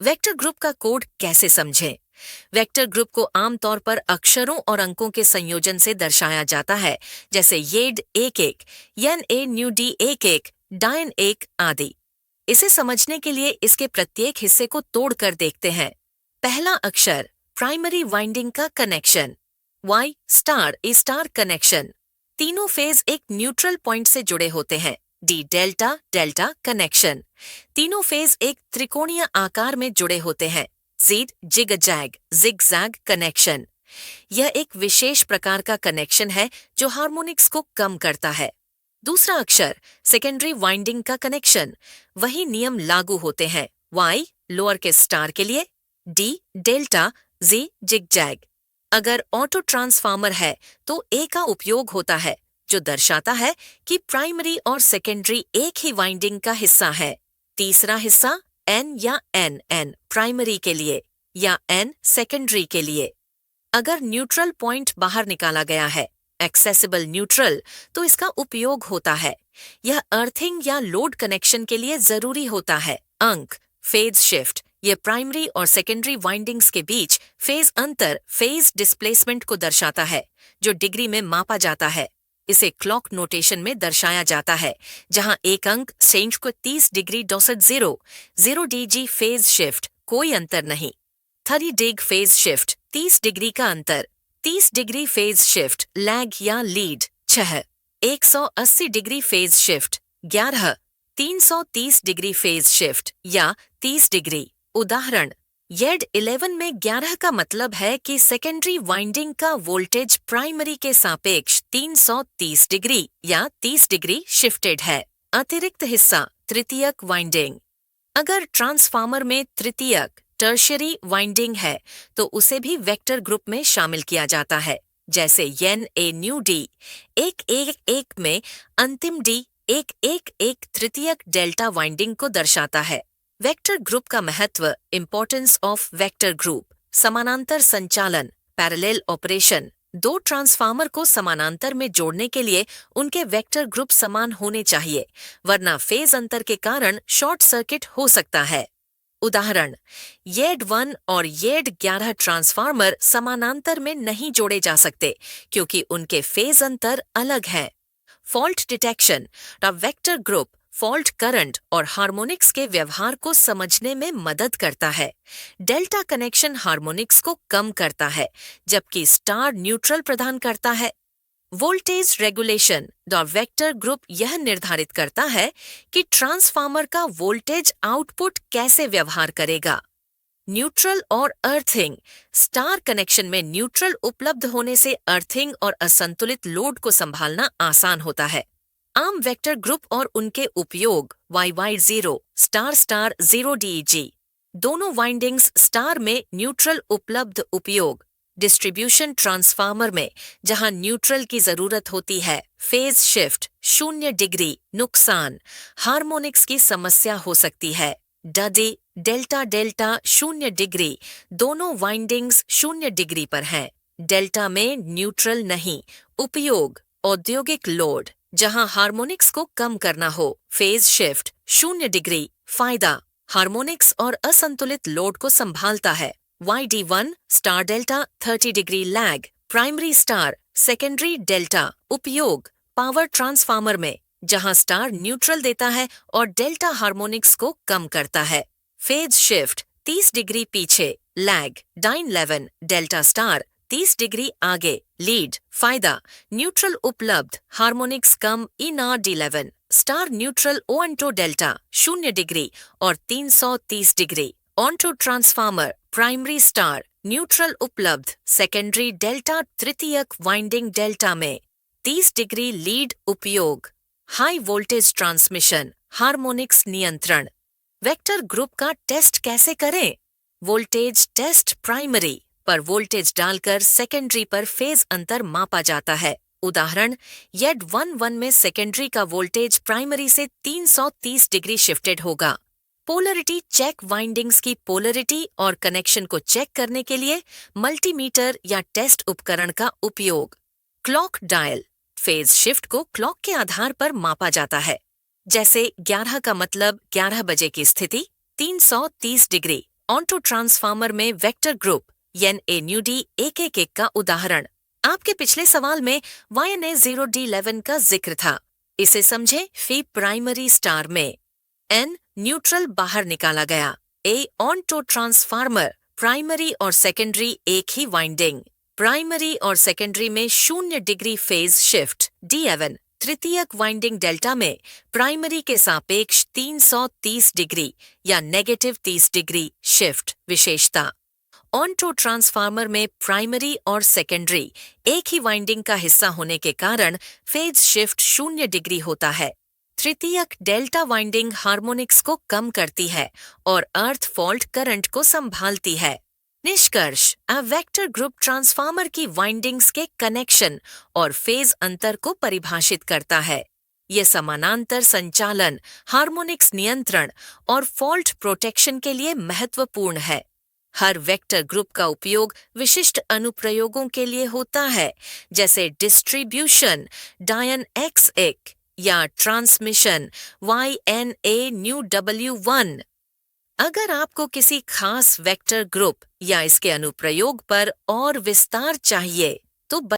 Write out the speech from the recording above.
Vector group का code कैसे समझें? वेक्टर ग्रुप को आमतौर पर अक्षरों और अंकों के संयोजन से दर्शाया जाता है, जैसे येड 11, यन ए न्यू डी 11, डायन 1 आदि। इसे समझने के लिए इसके प्रत्येक हिस्से को तोड़कर देखते हैं। पहला अक्षर प्राइमरी वाइंडिंग का कनेक्शन, वाई स्टार ए स्टार कनेक्शन। तीनों फेज एक न्यूट्रल पॉइंट से जुड़े होते हैं। D delta delta connection. तीनों फेज एक त्रिकोणीय आकार में जुड़े होते हैं। Geed zigzag zigzag connection. यह एक विशेष प्रकार का कनेक्शन है जो हार्मोनिक्स को कम करता है। दूसरा अक्षर सेकेंडरी वाइंडिंग का कनेक्शन। वही नियम लागू होते हैं। वाई लोअर के स्टार के लिए, डी डेल्टा, जी जिगजैग। अगर ऑटो ट्रांसफार्मर है तो ए का उपयोग होता है, जो दर्शाता है कि प्राइमरी और सेकेंडरी एक ही वाइंडिंग का हिस्सा है। तीसरा हिस्सा एन या एन प्राइमरी के लिए या एन सेकेंडरी के लिए। अगर न्यूट्रल पॉइंट बाहर निकाला गया है, एक्सेसिबल न्यूट्रल, तो इसका उपयोग होता है। यह अर्थिंग या लोड कनेक्शन के लिए जरूरी होता है। अंक फेज शिफ्ट, ये प्राइमरी और सेकेंडरी वाइंडिंग्स के बीच फेज अंतर, फेज डिस्प्लेसमेंट को दर्शाता है, जो डिग्री में मापा जाता है। इसे क्लॉक नोटेशन में दर्शाया जाता है, जहां एक अंक चेंज को 30 डिग्री डॉसेट 0 डीजी फेज शिफ्ट, कोई अंतर नहीं। 30 डिग फेज शिफ्ट, 30 डिग्री का अंतर। 30 डिग्री फेज शिफ्ट लैग या lead 6। 180 degree phase shift 11। 330 degree phase shift या 30 डिग्री। उदाहरण येड 11 में 11 का मतलब है कि सेकेंडरी वाइंडिंग का वोल्टेज प्राइमरी के सापेक्ष 330 डिग्री या 30 डिग्री शिफ्टेड है। अतिरिक्त हिस्सा तृतीयक वाइंडिंग। अगर ट्रांसफार्मर में तृतीयक टर्शियरी वाइंडिंग है तो उसे भी वेक्टर ग्रुप में शामिल किया जाता है, जैसे यन ए न्यू डी 1 में अंतिम डी 1 तृतीयक डेल्टा वाइंडिंग को दर्शाता है। वेक्टर ग्रुप का महत्व, इंपॉर्टेंस ऑफ वेक्टर ग्रुप। समानांतर संचालन, पैरेलल ऑपरेशन। दो ट्रांसफार्मर को समानांतर में जोड़ने के लिए उनके वेक्टर ग्रुप समान होने चाहिए, वरना फेज अंतर के कारण शॉर्ट सर्किट हो सकता है। उदाहरण येड 1 और येड 11 ट्रांसफार्मर समानांतर में नहीं जोड़े जा सकते क्योंकि उनके फेज अंतर अलग हैं। Fault detection, the vector group fault current और हार्मोनिक्स के व्यवहार को समझने में मदद करता है। डेल्टा कनेक्शन हार्मोनिक्स को कम करता है, जबकि स्टार न्यूट्रल प्रदान करता है। Voltage regulation, the vector group यह निर्धारित करता है कि ट्रांसफार्मर का वोल्टेज आउटपुट कैसे व्यवहार करेगा। न्यूट्रल और अर्थिंग, स्टार कनेक्शन में न्यूट्रल उपलब्ध होने से अर्थिंग और असंतुलित लोड को संभालना आसान होता है। आम वेक्टर ग्रुप और उनके उपयोग YY0 स्टार स्टार 0 DEG। दोनों वाइंडिंग्स स्टार में न्यूट्रल उपलब्ध उपयोग। डिस्ट्रीब्यूशन ट्रांसफार्मर में जहां न्यूट्रल की जरूरत होती है, फेज शिफ्ट 0 डिग्री नुकसान, हार्मोनिक्स की समस्या हो सकती है। डडी डेल्टा डेल्टा 0 डिग्री, दोनों वाइंडिंग्स 0 डिग्री पर हैं। डेल्टा में न्यूट्रल नहीं। उपयोग औद्योगिक लोड, जहां हार्मोनिक्स को कम करना हो, फेज शिफ्ट 0 डिग्री। फायदा हार्मोनिक्स और असंतुलित लोड को संभालता है। YD1 star delta 30 degree lag, primary star secondary delta. उपयोग पावर ट्रांसफार्मर में, जहां स्टार न्यूट्रल देता है और डेल्टा हार्मोनिक्स को कम करता है। फेज शिफ्ट 30 डिग्री पीछे, लैग डाइन 11 डेल्टा स्टार 30 डिग्री आगे, लीड। फायदा न्यूट्रल उपलब्ध, हार्मोनिक्स कम इनार 11 स्टार न्यूट्रल ओंटो डेल्टा 0 डिग्री और 330 डिग्री। ऑन्टो ट्रांसफार्मर प्राइमरी स्टार न्यूट्रल उपलब्ध, सेकेंडरी डेल्टा तृतीयक वाइंडिंग डेल्टा में 30 डिग्री लीड। उपयोग हाई वोल्टेज ट्रांसमिशन, हार्मोनिक्स नियंत्रण। वेक्टर ग्रुप का टेस्ट कैसे करें? वोल्टेज टेस्ट प्राइमरी पर वोल्टेज डालकर सेकेंडरी पर फेज अंतर मापा जाता है। उदाहरण येड 11 में सेकेंडरी का वोल्टेज प्राइमरी से 330 डिग्री शिफ्टेड होगा। पोलरिटी चेक, वाइंडिंग्स की पोलरिटी और कनेक्शन को चेक करने के लिए मल्टीमीटर या टेस्ट उपकरण का उपयोग। क्लॉक डायल, फेज शिफ्ट को क्लॉक के आधार पर मापा जाता है। जैसे 11 का मतलब 11 बजे की स्थिति, 330 डिग्री ऑटो ट्रांसफार्मर में वेक्टर ग्रुप YNA-NUD-111 का उदाहरण। आपके पिछले सवाल में YNA0D11 का जिक्र था। इसे समझे फी प्राइमरी स्टार में। N न्यूट्रल बाहर निकाला गया। A ऑटो ट्रांसफार्मर प्राइमरी और सेकेंडरी एक ही वाइंडिंग। प्राइमरी और सेकेंडरी में 0 डिग्री फेज शिफ्ट D11। तृतीयक वाइंडिंग डेल्टा में प्राइमरी के सापेक्ष 330 डिग्री या नेगेटिव 30 डिग्री शिफ्ट विशेषता। ऑटो ट्रांसफार्मर में प्राइमरी और सेकेंडरी एक ही वाइंडिंग का हिस्सा होने के कारण फेज शिफ्ट 0 डिग्री होता है। तृतीयक डेल्टा वाइंडिंग हार्मोनिक्स को कम करती है और अर्थ फॉल्ट करंट को संभालती है। निष्कर्ष, वेक्टर ग्रुप ट्रांसफार्मर की वाइंडिंग्स के कनेक्शन और फेज अंतर को परिभाषित करता है। ये समानांतर संचालन, हार्मोनिक्स नियंत्रण और फॉल्ट प्रोटेक्शन के लिए महत्वपूर्ण है। हर वेक्टर ग्रुप का उपयोग विशिष्ट अनुप्रयोगों के लिए होता है, जैसे डिस्ट्रीब्यूशन डायन X1 या ट्रांसमिशन YNA-NU-W1। अगर आपको किसी खास वेक्टर ग्रुप या इसके अनुप्रयोग पर और विस्तार चाहिए, तो